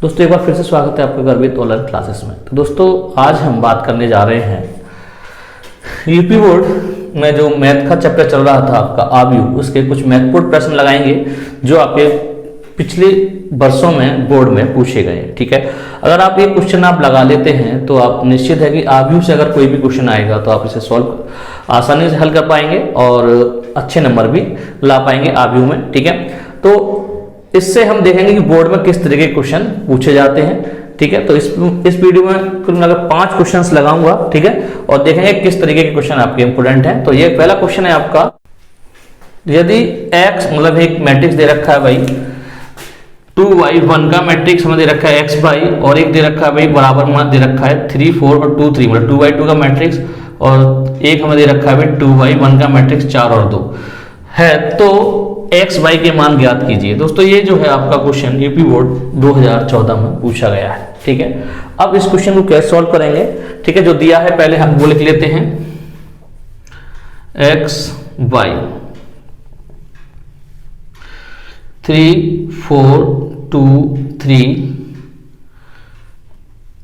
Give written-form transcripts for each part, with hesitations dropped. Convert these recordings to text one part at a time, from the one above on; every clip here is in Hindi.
दोस्तों एक बार फिर से स्वागत है आपके गर्भित ऑनलाइन क्लासेस में। तो दोस्तों आज हम बात करने जा रहे हैं यूपी बोर्ड में जो मैथ का चैप्टर चल रहा था आपका आव्यूह, उसके कुछ महत्वपूर्ण प्रश्न लगाएंगे जो आपके पिछले वर्षों में बोर्ड में पूछे गए हैं। ठीक है, अगर आप ये क्वेश्चन आप लगा लेते हैं तो आप निश्चित है कि आव्यूह से अगर कोई भी क्वेश्चन आएगा तो आप इसे सॉल्व आसानी से हल कर पाएंगे और अच्छे नंबर भी ला पाएंगे आव्यूह में। ठीक है, तो इससे हम देखेंगे कि बोर्ड में किस तरह के क्वेश्चन पूछे जाते हैं। ठीक है, तो इस वीडियो में कुल मिलाकर 5 क्वेश्चंस लगाऊंगा। ठीक है, और देखेंगे किस तरीके के क्वेश्चन आपके इंपोर्टेंट हैं। तो ये पहला क्वेश्चन है आपका, यदि x मतलब एक मैट्रिक्स दे रखा है भाई 2y, 1 का मैट्रिक्स हमें दे रखा है x बाई, और एक दे रखा है भाई बराबर में दे रखा है 3 4 और 2 3 मतलब 2y2 का मैट्रिक्स, और एक हमें दे रखा है भाई 2y, 1 का मैट्रिक्स 4 और 2 है, तो x y के मान ज्ञात कीजिए। दोस्तों ये जो है आपका क्वेश्चन यूपी बोर्ड 2014 में पूछा गया है। ठीक है, अब इस क्वेश्चन को कैसे सॉल्व करेंगे। ठीक है, जो दिया है पहले हम वो लिख लेते हैं x y 3 4 2 3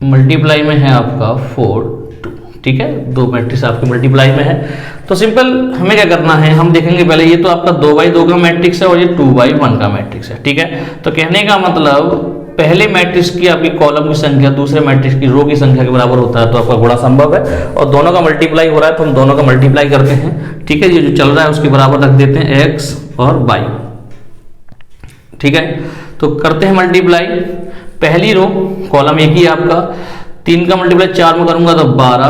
मल्टीप्लाई में है आपका 4 2। ठीक है, दो मैट्रिक्स आपके मल्टीप्लाई में है। तो सिंपल हमें क्या करना है, हम देखेंगे पहले ये तो आपका 2x2 का मैट्रिक्स है और ये 2x1 का मैट्रिक्स है। ठीक है, तो कहने का मतलब पहले मैट्रिक्स की आपकी कॉलम की संख्या दूसरे मैट्रिक्स की रो की संख्या के बराबर होता है, तो आपका गुणा संभव है, और दोनों का मल्टीप्लाई हो रहा है तो हम दोनों का मल्टीप्लाई करते हैं। ठीक है, ये जो चल रहा है उसके बराबर रख देते हैं x और y। ठीक है, तो करते हैं मल्टीप्लाई। पहली रो कॉलम एक ही आपका, 3 का मल्टीप्लाई 4 में करूंगा तो 12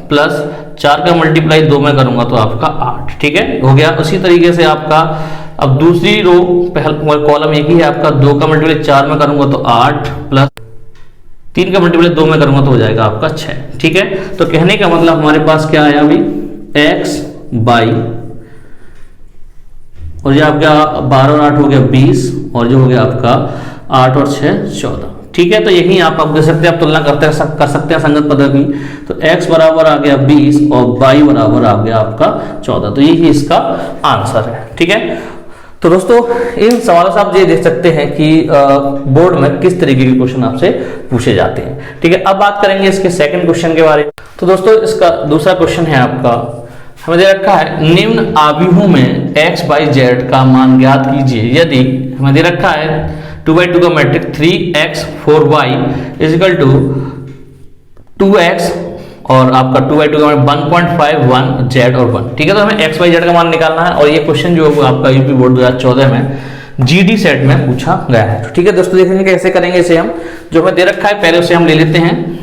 प्लस 4 का मल्टीप्लाई 2 में करूंगा तो आपका 8। ठीक है, हो गया। उसी तरीके से आपका अब दूसरी रो पहला कॉलम एक ही है आपका, 2 का मल्टीप्लाई 4 में करूंगा तो 8 प्लस 3 का मल्टीप्लाई 2 में करूंगा तो हो जाएगा आपका 6। ठीक है, तो कहने का मतलब हमारे पास क्या आया अभी x बाई, और ये आपका 12 और 8 हो गया 20, और जो हो गया आपका 8 और 6 14। ठीक है, तो यही आप देख सकते हैं, आप तुलना कर सकते हैं संगत पदों की। तो x बराबर आ गया 20 और y बराबर आ गया आपका 14, तो यही इसका आंसर है। ठीक है, तो दोस्तों इन सवालों से आप ये देख सकते हैं कि बोर्ड में किस तरीके के क्वेश्चन आपसे पूछे जाते हैं। ठीक है, अब बात करेंगे इसके सेकंड क्वेश्चन के बारे में। तो दोस्तों इसका दूसरा क्वेश्चन है आपका, हमें दे रखा है निम्न आव्यूह में x बाई z का मान ज्ञात कीजिए यदि हमें दे रखा है 2x2 का matrix 3x 4y is equal to 2x और आपका 2y2 का 1.51 z और 1। ठीक है, तो हमें x y z का मान निकालना है, और ये क्वेश्चन जो है आपका यूपी बोर्ड 2014 में जीडी सेट में पूछा गया है। ठीक है दोस्तों, देखेंगे कैसे करेंगे इसे हम। जो हमें दे रखा है पहले उसे हम ले लेते हैं।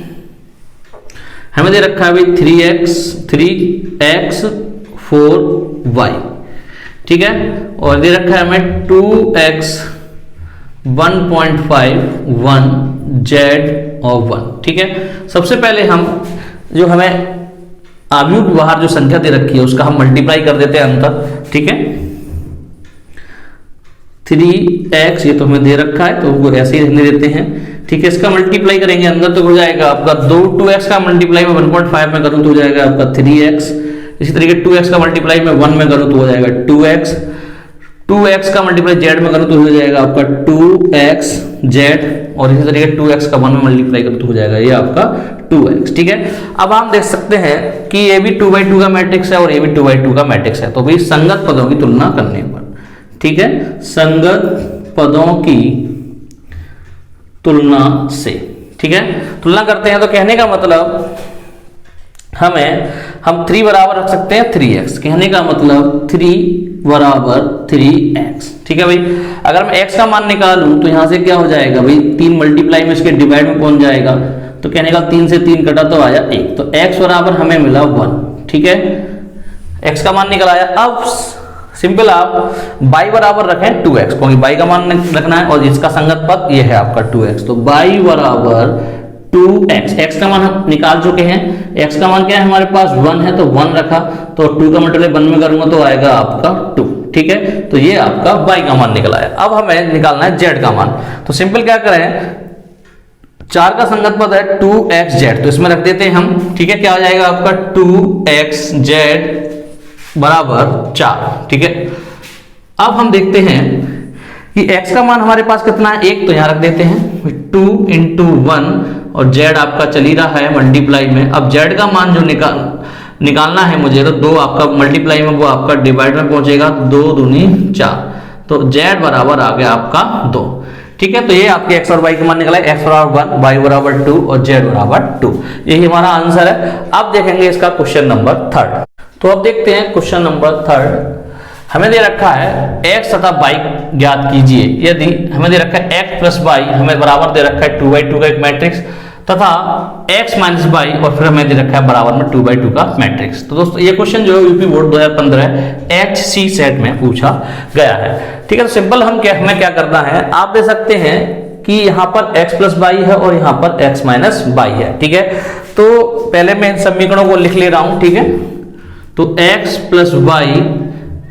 हमें दे रखा है भाई 3x 4y। ठीक है, और दे रखा है हमें 2x 1.51 z और 1। ठीक है, सबसे पहले हम जो हमें आव्यूह के बाहर जो संख्या दे रखी है उसका हम मल्टीप्लाई कर देते हैं अंतर। ठीक है, 3x ये तो हमें दे रखा है तो वो ऐसे ही रहने देते हैं। ठीक है, इसका मल्टीप्लाई करेंगे अंदर तो हो जाएगा आपका 2x का मल्टीप्लाई में 1.5 में करूं तो हो जाएगा आपका 3x। इसी तरीके 2x का मल्टीप्लाई में 1 में करूं तो हो जाएगा 2x। 2x का मल्टीप्लाई z में करूं तो हो जाएगा आपका 2x z, और इसी तरीके 2x का 1 में मल्टीप्लाई करूं तो हो जाएगा ये आपका 2x। ठीक है, अब हम देख सकते हैं कि ये भी 2x2 का मैट्रिक्स है और ये भी 2x2 का मैट्रिक्स है, तो भाई संगत पदों की तुलना करने पर। ठीक है, संगत पदों की तुलना से। ठीक है, तुलना करते हैं तो कहने का मतलब हम 3 बराबर रख सकते हैं 3x, कहने का मतलब 3 बराबर 3x। ठीक है भाई, अगर मैं x का मान निकालूं तो यहां से क्या हो जाएगा भाई 3 मल्टीप्लाई में इसके डिवाइड में पहुंच जाएगा, तो कहने का 3 से 3 कटा तो आया 1, तो x बराबर हमें मिला 1। ठीक है, x का मान निकल आया। अब सिंपल आप y बराबर रखें 2x, क्योंकि y का मान रखना है और इसका संगत पद ये है आपका 2x, तो y बराबर 2x। x का मान हम निकाल चुके हैं, x का मान क्या है हमारे पास 1 है तो 1 रखा, तो 2 का मल्टीप्लाई 1 में करूंगा तो आएगा आपका 2। ठीक है, तो ये आपका y का मान निकल आया। अब हमें निकालना है z का मान, तो सिंपल क्या करें, 4 का संगत पद है 2xz, तो इसमें रख देते हैं हम। ठीक है, क्या हो जाएगा आपका 2xz बराबर 4। ठीक है, अब हम देखते हैं कि x का मान हमारे पास कितना है 1, तो यहां रख देते हैं 2 इंटू 1 और z आपका चल ही रहा है मल्टीप्लाई में। अब z का मान जो निकालना है मुझे, तो 2 आपका मल्टीप्लाई में, वो आपका डिवाइड में पहुंचेगा, 2 दूनी 4, तो z बराबर आ गया आपका 2। ठीक है, तो ये आपके x और y के मान निकला, x बराबर 1, y बराबर 2 और z बराबर 2। यही हमारा आंसर है। अब देखेंगे इसका क्वेश्चन नंबर 3। तो अब देखते हैं क्वेश्चन नंबर 3। हमें दे रखा है x तथा y ज्ञात कीजिए। यदि हमें दे रखा है x प्लस y, हमें बराबर दे रखा है 2/2 का एक मैट्रिक्स, तथा x माइनस y और फिर हमें दे रखा है बराबर में 2/2 का मैट्रिक्स। तो दोस्तों ये क्वेश्चन जो है यूपी बोर्ड 2015 HC सेट में पूछा गया है। ठीक है, तो सिंपल हमें क्या करना है, आप दे सकते हैं कि यहाँ पर x प्लस y है और यहाँ पर x माइनस y है। ठीक है, तो पहले मैं इन समीकरणों को लिख ले रहा हूं। ठीक है, तो x प्लस y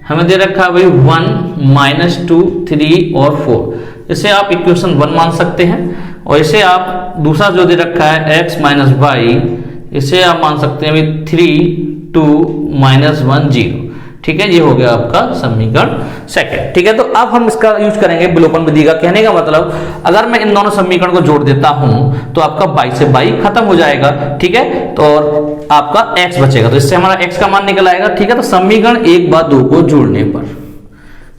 हमें दे रखा है भाई 1, -2, 3 और 4। इसे आप इक्वेशन 1 मान सकते हैं, और इसे आप दूसरा जो दे रखा है x माइनस y, इसे आप मान सकते हैं भाई 3, 2, -1, 0। ठीक है, ये हो गया आपका समीकरण सेकंड। ठीक है, तो अब हम इसका यूज करेंगे विलोपन विधि का। कहने का मतलब, अगर मैं इन दोनों समीकरण को जोड़ देता हूं तो आपका y से y खत्म हो जाएगा। ठीक है, तो और आपका x बचेगा, तो इससे हमारा x का मान निकल आएगा। ठीक है, तो समीकरण 1 व 2 को जोड़ने पर,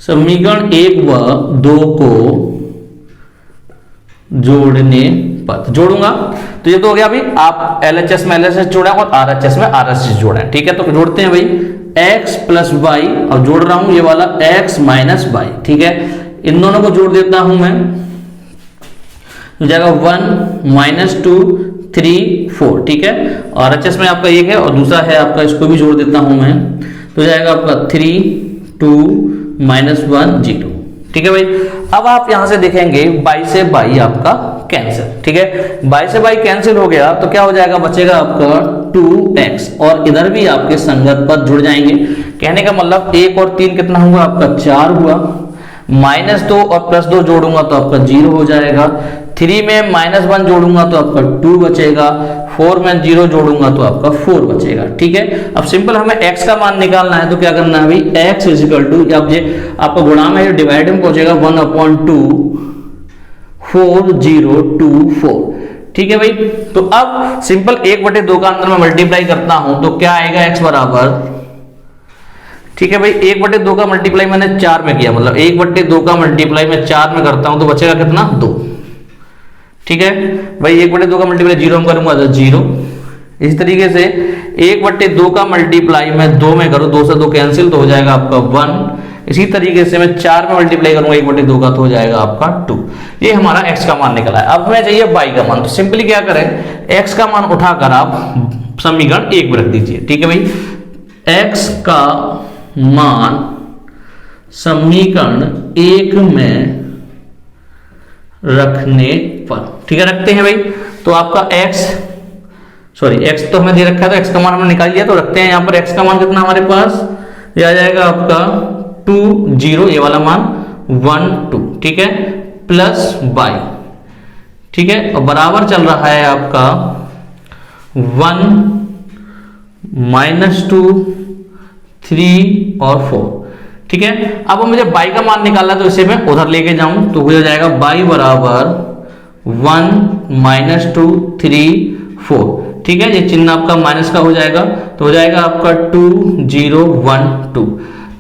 समीकरण 1 व 2 को जोड़ने पर जोड़ूंगा, तो ये तो हो गया अभी। आप LHS में LHS जोड़ा और RHS में RHS जोड़ा। ठीक है, तो जोड़ते हैं भाई x प्लस y, और जोड़ रहा हूं ये वाला x माइनस y। ठीक है, इन दोनों को जोड़ देता हूं मैं, हो जाएगा 1, -2, 3, 4। ठीक है, RHS में आपका 1 है और दूसरा है आपका, इसको भी जोड़ देता हूं मैं, तो हो जाएगा आपका 3, 2, -1, 0। ठीक है भाई, अब आप यहां से देखेंगे y से y आपका कैंसिल। ठीक है, y से y कैंसिल हो गया, तो क्या हो जाएगा, बचेगा आपका 2x, और इधर भी आपके संगत पद जुड़ जाएंगे। कहने का मतलब 1 और 3 कितना हुआ आपका 4 हुआ, -2 और +2 जोड़ूंगा तो आपका 0 हो जाएगा, 3 में -1 जोड़ूंगा तो आपका 2 बचेगा, 4 में 0 जोड़ूंगा तो आपका 4 बचेगा। ठीक है, अब सिंपल हमें x का मान निकालना है, तो क्या करना है भाई, x इजिकल टू, अब ये आपका गुणा में डिवाइड में पहुंचेगा 1/2, 4, 0, 2, 4। ठीक है भाई, तो अब सिंपल 1/2 का अंदर में मल्टीप्लाई करता हूं तो क्या आएगा, x बराबर, ठीक है भाई, 1/2 का मल्टीप्लाई मैंने 4 में किया, मतलब 1/2 का मल्टीप्लाई मैं 4 में करता हूं तो बचेगा कितना, 2। ठीक है भाई, 1/2 का मल्टीप्लाई 0 में करूंगा तो 0। इसी तरीके से 1/2 का मल्टीप्लाई मैं 2 में करूं, 2 से 2 कैंसिल, तो हो जाएगा आपका 1। इसी तरीके से मैं 4 में मल्टीप्लाई करूंगा 1/2 का, तो हो जाएगा आपका 2। ये हमारा x का मान निकला है। अब हमें चाहिए y का मान, तो सिंपली क्या करें, x का मान उठाकर आप समीकरण 1 में रख दीजिए। ठीक है भाई, x का मान समीकरण 1 में रखने पर, ठीक है, रखते हैं भाई, तो आपका x तो हमें दे रखा है, तो x का मान हमने निकाल लिया, तो रखते हैं यहाँ पर x का मान कितना हमारे पास, ये आ जाएगा आपका 2, 0, ये वाला मान 1, 2। ठीक है, प्लस y। ठीक है, और बराबर चल रहा है आपका 1, -2, 3 और 4। ठीक है, अब मुझे y का मान निकालना है, तो इसे मैं उधर लेके जाऊं तो हो जाएगा y बराबर 1, -2, 3, 4। ठीक है, ये चिन्ह आपका माइनस का हो जाएगा, तो हो जाएगा आपका 2, 0, 1, 2।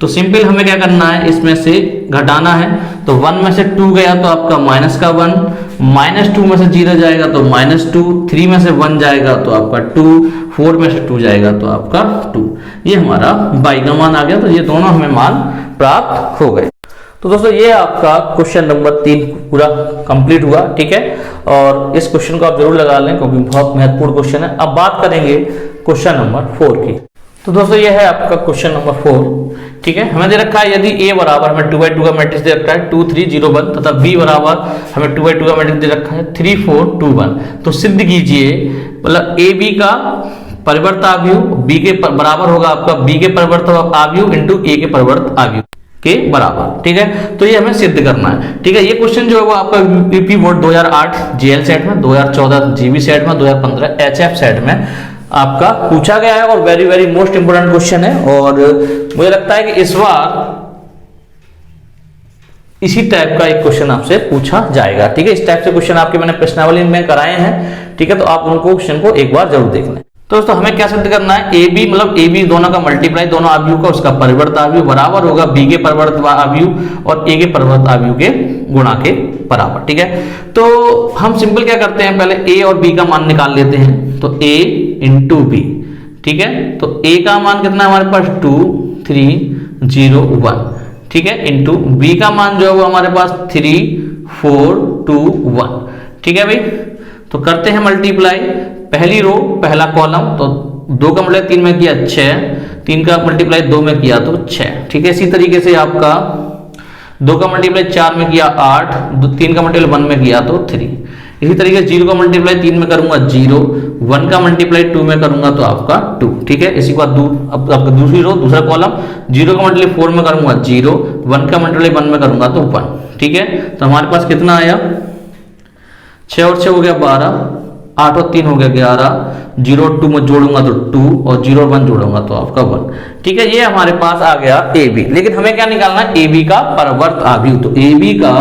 तो सिंपल हमें क्या करना है, इसमें से घटाना है, तो 1 में से 2 गया तो आपका -1, -2 में से 0 जाएगा तो -2, 3 में से 1 जाएगा तो आपका 2, 4 में से 2 जाएगा तो आपका 2। ये हमारा y का मान आ गया, तो ये दोनों हमें मान प्राप्त हो गए। तो दोस्तों ये आपका क्वेश्चन नंबर 3 पूरा कंप्लीट हुआ। ठीक है, और इस क्वेश्चन को आप जरूर लगा लें क्योंकि बहुत महत्वपूर्ण क्वेश्चन है। अब बात करेंगे क्वेश्चन नंबर 4 की। तो दोस्तों ये है आपका क्वेश्चन नंबर 4। ठीक है, हमें दे रखा है यदि a बराबर हमें 2/2 का मैट्रिक्स दे रखा है 2, 3, 0, 1 तथा b बराबर हमें 2/2 का मैट्रिक्स दे रखा है 3, 4, 2, 1, तो सिद्ध कीजिए, मतलब a b का परिवर्त आव्यूह b के बराबर होगा आपका b के परिवर्त आव्यूह इंटू a के परिवर्त आव्यूह के बराबर। ठीक है, तो ये हमें सिद्ध करना है। ठीक है, ये क्वेश्चन जो है वो आपका यूपी बोर्ड 2008 जेएल सेट में, 2014 जीबी सेट में, 2015 एचएफ सेट में आपका पूछा गया है और very very most important question है। और मुझे लगता है कि इस बार इसी टाइप का एक क्वेश्चन आपसे पूछा जाएगा। ठीक है, इस टाइप से क्वेश्चन आपके मैंने प्रश्नावली में कराए हैं। ठीक है, तो आप उनको क्वेश्चन को एक बार जरूर देख लें। तो दोस्तों हमें क्या सिद्ध करना है, ए बी मतलब ए बी दोनों का मल्टीप्लाई, दोनों आव्यूह का उसका परिवर्त आव्यूह बराबर होगा बी के परिवर्त आव्यूह और ए के परिवर्त आव्यूह के गुणा के बराबर। ठीक है, तो हम सिंपल क्या करते हैं, पहले ए और बी का मान निकाल लेते हैं। तो ए इंटू बी, ठीक है, तो ए का मान कितना है हमारे पास 2 3 0 1, ठीक है, इंटू बी का मान जो है वो हमारे पास 3 4 2 1। ठीक है भाई, तो करते हैं मल्टीप्लाई, पहली रो पहला कॉलम, तो 2 का मल्टीप्लाई 3 में किया 6, 3 का मल्टीप्लाई 2 में किया तो 6। ठीक है, इसी तरीके से आपका 2 का मल्टीप्लाई 4 में किया 8, 3 का मल्टीप्लाई 1 में किया तो 3। इसी तरीके से 0 का मल्टीप्लाई 3 में करूंगा 0, 1 का मल्टीप्लाई 2 में करूंगा तो आपका 2। ठीक है, इसी के बाद अब आपका दूसरी रो दूसरा कॉलम, 0 का मल्टीप्लाई 4 में करूंगा 0, 1 का मल्टीप्लाई 1 में करूंगा तो 1। ठीक है, तो हमारे पास कितना आया, 6 और 6 हो गया 12, 8 और 3 हो गया 11, 0 और 2 में जोड़ूंगा तो 2 और 0 और 1 जोड़ूंगा तो आपका 1। ठीक है, ये हमारे पास आ गया ए बी। लेकिन हमें क्या निकालना है, ए बी का परिवर्त आव्यूह। तो ए बी का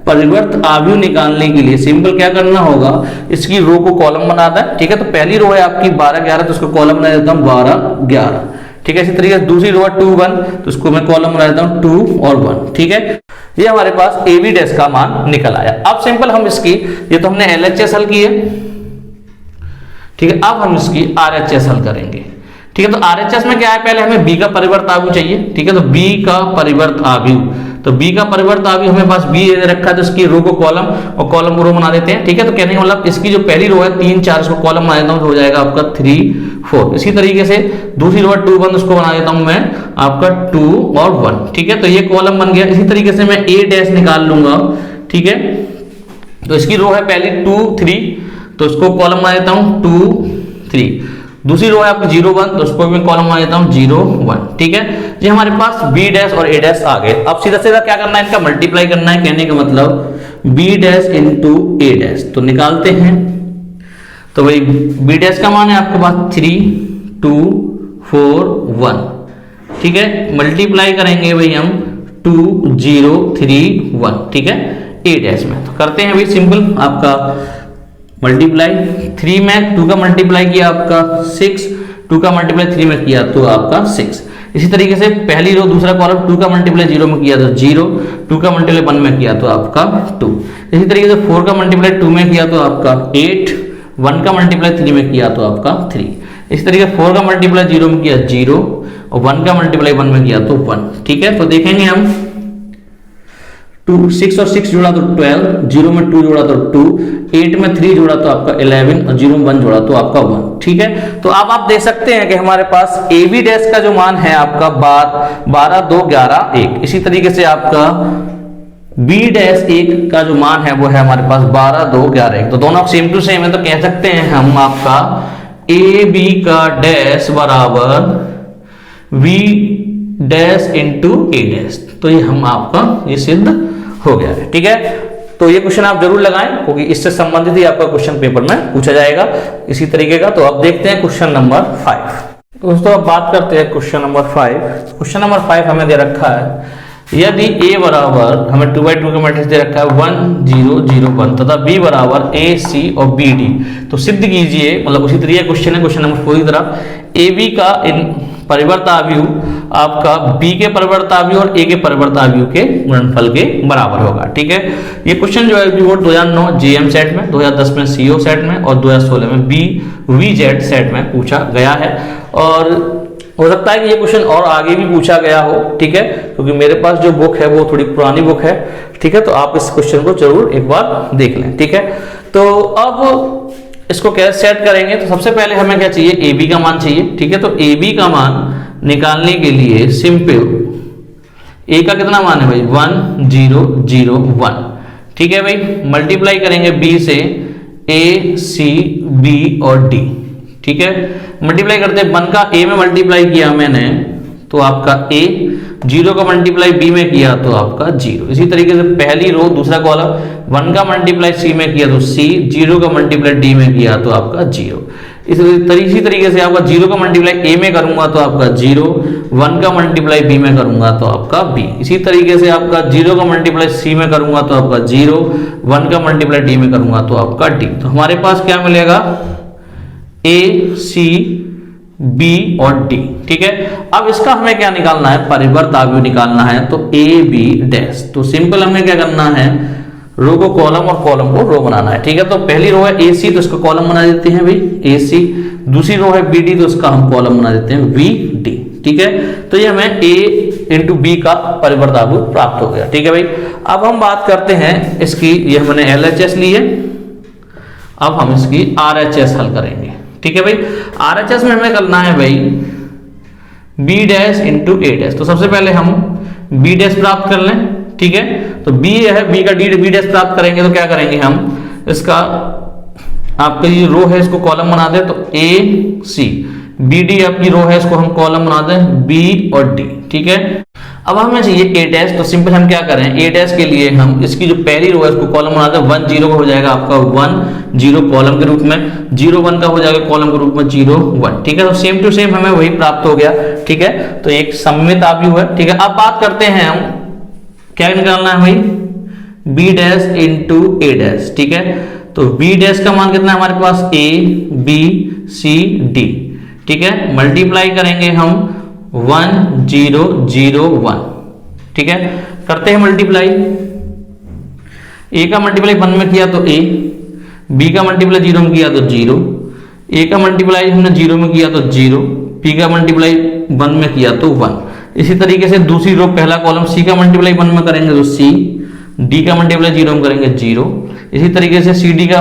परिवर्त आव्यूह निकालने के लिए सिंपल क्या करना होगा, इसकी रो को कॉलम बनाना है। ठीक है, तो पहली रो है आपकी 12 11, तो उसको कॉलम बना देता हूं 12 11। ठीक है, इसी तरीके से दूसरी रो है 2 1, तो उसको मैं कॉलम बना देता हूं 2 और 1। ठीक है, ये हमारे पास ए बी डैश का मान निकल आया। अब सिंपल हम इसकी, ये तो हमने एलएचएस हल की है। ठीक है, अब हम इसकी आरएचएस हल करेंगे। ठीक है, तो आरएचएस में क्या है, पहले हमें बी का परिवर्त आव्यूह चाहिए। ठीक है, तो बी का परिवर्त आव्यूह, तो बी का परिवर्त आव्यूह हमें पास बी रखा है, तो इसकी रो को कॉलम और कॉलम को रो बना देते हैं। ठीक है, तो कहने का मतलब इसकी जो पहली रो है 3 4, इसको कॉलम बना देता हूं तो हो जाएगा आपका 3 4। इसी तरीके से दूसरी रो है 2 1, उसको बना देता हूं मैं आपका 2 और 1। ठीक है, तो ये कॉलम बन गया। इसी तरीके से मैं ए डैश निकाल लूंगा। ठीक है, तो इसकी रो है पहली 2 3, तो उसको कॉलम बना देता हूं 2 3। दूसरी रो है आपकी 0 1, तो उसको मैं कॉलम बना देता हूं 0 1। ठीक है, ये हमारे पास बी डैश और ए डैश आ गए। अब सीधा सीधा क्या करना है, इनका मल्टीप्लाई करना है। कहने का मतलब बी डैश इंटू ए डैश, तो निकालते हैं। तो भाई बी डैश का मान है आपके पास 3 2 4 1। ठीक है, मल्टीप्लाई करेंगे भाई हम 2 0 3 1। ठीक है, ए डैश में तो करते हैं भाई सिंपल, आपका मल्टीप्लाई 3 में 2 का मल्टीप्लाई किया आपका 6, 2 का मल्टीप्लाई 3 में किया तो आपका 6। इसी तरीके से पहली रो दूसरा कॉलम 2 का मल्टीप्लाई 0 में किया तो 0, 2 का मल्टीप्लाई 1 में किया तो आपका 2। इसी तरीके से 4 का मल्टीप्लाई 2 में किया तो आपका 8, 1 का मल्टीप्लाई 3 में किया तो आपका 3। इसी तरीके 4 का मल्टीप्लाई 0 में किया 0 और 1 का मल्टीप्लाई 1 में किया तो 1। ठीक है, तो देखेंगे हम 6 और 6 जोड़ा तो 12, 0 में 2 जोड़ा तो 2, 8 में 3 जोड़ा तो आपका 11 और 0 में 1 जोड़ा तो आपका 1। ठीक है, तो अब आप देख सकते हैं कि हमारे पास ए बी डैश का जो मान है आपका 12 2 11 1। इसी तरीके से आपका बी डैश 1 का जो मान है वो है हमारे पास 12 2 11 1। तो दोनों सेम टू सेम है, तो कह सकते हैं हम आपका ए बी का डैश बराबर बी डैश इंटू ए डैश। तो ये हम आपका ये सिद्ध हो गया है। ठीक है, तो ये क्वेश्चन आप जरूर लगाएं, क्योंकि इससे संबंधित ही आपका क्वेश्चन पेपर में पूछा जाएगा इसी तरीके का। तो अब देखते हैं क्वेश्चन नंबर 5। दोस्तों अब बात करते हैं क्वेश्चन नंबर 5। क्वेश्चन नंबर 5 हमें दे रखा है, यदि a बराबर हमें 2/2 का मैट्रिक्स दे रखा है 1 0 0 1 तथा b बराबर a c और b d, तो सिद्ध कीजिए, मतलब उसी तरीके क्वेश्चन है क्वेश्चन नंबर 4 की तरह। a b का इन परिवर्त आव्यूह आपका b के परिवर्त आव्यूह और a के परिवर्त आव्यूह के गुणनफल के बराबर होगा। ठीक है, ये क्वेश्चन जो है 2009 जेएम सेट में, 2010 में सीओ सेट में और 2016 में BVZ सेट में पूछा गया है। और हो सकता है कि ये क्वेश्चन और आगे भी पूछा गया हो। ठीक है, क्योंकि मेरे पास जो बुक है वो थोड़ी पुरानी बुक है। ठीक है, तो आप इस क्वेश्चन को जरूर एक बार देख लें। ठीक है, तो अब इसको कैसे सेट करेंगे, तो सबसे पहले हमें क्या चाहिए, ए बी का मान चाहिए। ठीक है, तो ए बी का मान निकालने के लिए सिंपल ए का कितना मान है भाई 1 0 0 1। ठीक है भाई, मल्टीप्लाई करेंगे बी से ए सी बी और डी। ठीक है, मल्टीप्लाई करते हैं 1 का a में मल्टीप्लाई किया मैंने तो आपका a, 0 का मल्टीप्लाई b में किया तो आपका 0। इसी तरीके से पहली रो दूसरा कॉलम 1 का मल्टीप्लाई c में किया तो c, 0 का मल्टीप्लाई d में किया तो आपका 0। इसी तरीके से आपका 0 का मल्टीप्लाई ए में करूंगा तो आपका 0, 1 का मल्टीप्लाई बी में करूंगा तो आपका बी। इसी तरीके से आपका 0 का मल्टीप्लाई सी में करूंगा तो आपका 0, 1 का मल्टीप्लाई डी में करूंगा तो आपका डी। तो हमारे पास क्या मिलेगा, ए, सी, बी और डी। ठीक है, अब इसका हमें क्या निकालना है, परिवर्त आव्यूह निकालना है। तो ए बी डैश, तो सिंपल हमें क्या करना है, रो को कॉलम और कॉलम को रो बनाना है। ठीक है, तो पहली रो है ए सी, तो इसका कॉलम बना देते हैं भाई ए सी। दूसरी रो है बी डी, तो इसका हम कॉलम बना देते हैं वी डी। ठीक है, तो ये हमें ए इंटू बी का परिवर्त आव्यूह प्राप्त हो गया। ठीक है भाई, अब हम बात करते हैं इसकी, ये हमने एल एच एस ली है, अब हम इसकी आर एच एस हल करेंगे। ठीक है भाई, आर एच एस में हमें करना है भाई बी डैश इंटू ए डैश। तो सबसे पहले हम बी डैश प्राप्त कर लें। ठीक है, तो बी है, बी का डी बी डैश प्राप्त करेंगे तो क्या करेंगे हम, इसका आपका ये रो है इसको कॉलम बना दे, तो ए सी, बी डी आपकी रो है इसको हम कॉलम बना दें बी और डी। ठीक है, अब हमें चाहिए ए डैश, तो सिंपल हम क्या करें, ए डैश के लिए हम इसकी जो पहली रो है इसको कॉलम बना दें, 1 0 का हो जाएगा आपका 1 0 कॉलम के रूप में, 0 1 का हो जाएगा कॉलम के रूप में 0 1। ठीक है, तो सेम टू सेम हमें वही प्राप्त हो गया। ठीक है, तो एक सममित आव्यूह है। ठीक है, अब बात करते हैं हम क्या निकालना है भाई, बी डैश इंटू ए डैश। ठीक है, तो बी डैश का मान कितना है हमारे पास, ए बी सी डी। ठीक है, मल्टीप्लाई करेंगे हम 1 0 0 1। ठीक है, करते हैं मल्टीप्लाई, ए का मल्टीप्लाई 1 में किया तो ए, बी का मल्टीप्लाई 0 में किया तो 0, ए का मल्टीप्लाई हमने 0 में किया तो 0, पी का मल्टीप्लाई 1 में किया तो 1। इसी तरीके से दूसरी रो पहला कॉलम सी का मल्टीप्लाई 1 में करेंगे तो सी, डी का मल्टीप्लाई 0 में करेंगे 0। इसी तरीके से सी डी का,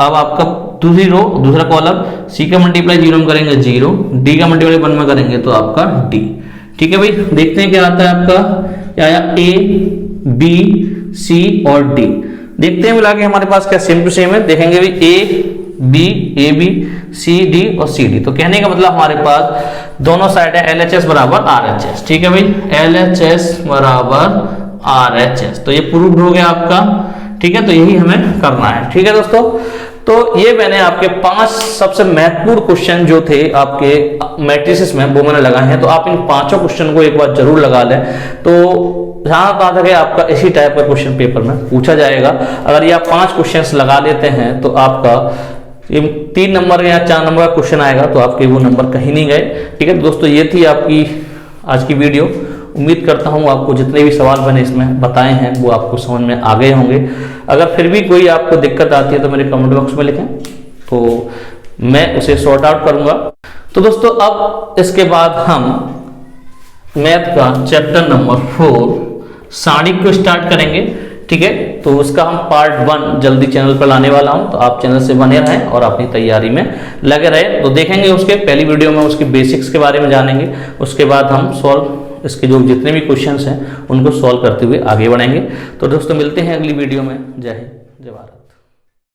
अब आपका दूसरी रो दूसरा कॉलम सी का मल्टीप्लाई 0 में करेंगे 0, डी का मल्टीप्लाई 1 में करेंगे तो आपका डी। ठीक है भाई, देखते हैं क्या आता है आपका, क्या आया, ए बी सी और डी। देखते हैं मिला के हमारे पास क्या सेम टू सेम है, देखेंगे भाई ए बी सी डी और सी डी। तो कहने का मतलब हमारे पास दोनों साइड है एल एच एस बराबर आर एच एस। ठीक है भाई, एल एच एस बराबर आर एच एस, तो ये प्रूव्ड हो गया आपका। ठीक है, तो यही हमें करना है। ठीक है दोस्तों, तो ये मैंने आपके 5 सबसे महत्वपूर्ण क्वेश्चन जो थे आपके मैट्रिसेस में वो मैंने लगाए हैं। तो आप इन 5 क्वेश्चन को एक बार जरूर लगा लें। तो जहां कहा था कि आपका इसी टाइप का क्वेश्चन पेपर में पूछा जाएगा। अगर ये आप 5 क्वेश्चन लगा लेते हैं तो आपका ये 3 नंबर या 4 नंबर का क्वेश्चन आएगा, तो आपके वो नंबर कहीं नहीं गए। ठीक है दोस्तों, ये थी आपकी आज की वीडियो। उम्मीद करता हूँ आपको जितने भी सवाल मैंने इसमें बताए हैं वो आपको समझ में आ गए होंगे। अगर फिर भी कोई आपको दिक्कत आती है तो मेरे कमेंट बॉक्स में लिखें, तो मैं उसे सॉर्ट आउट करूंगा। तो दोस्तों, अब इसके बाद हम मैथ का चैप्टर नंबर 4 सारणी को स्टार्ट करेंगे। ठीक है, तो उसका हम पार्ट 1 जल्दी चैनल पर लाने वाला हूं, तो आप चैनल से बने रहें और अपनी तैयारी में लगे रहे। तो देखेंगे उसके पहली वीडियो में उसके बेसिक्स के बारे में जानेंगे, उसके बाद हम इसके जो जितने भी क्वेश्चंस हैं उनको सॉल्व करते हुए आगे बढ़ेंगे। तो दोस्तों, मिलते हैं अगली वीडियो में। जय हिंद, जय भारत।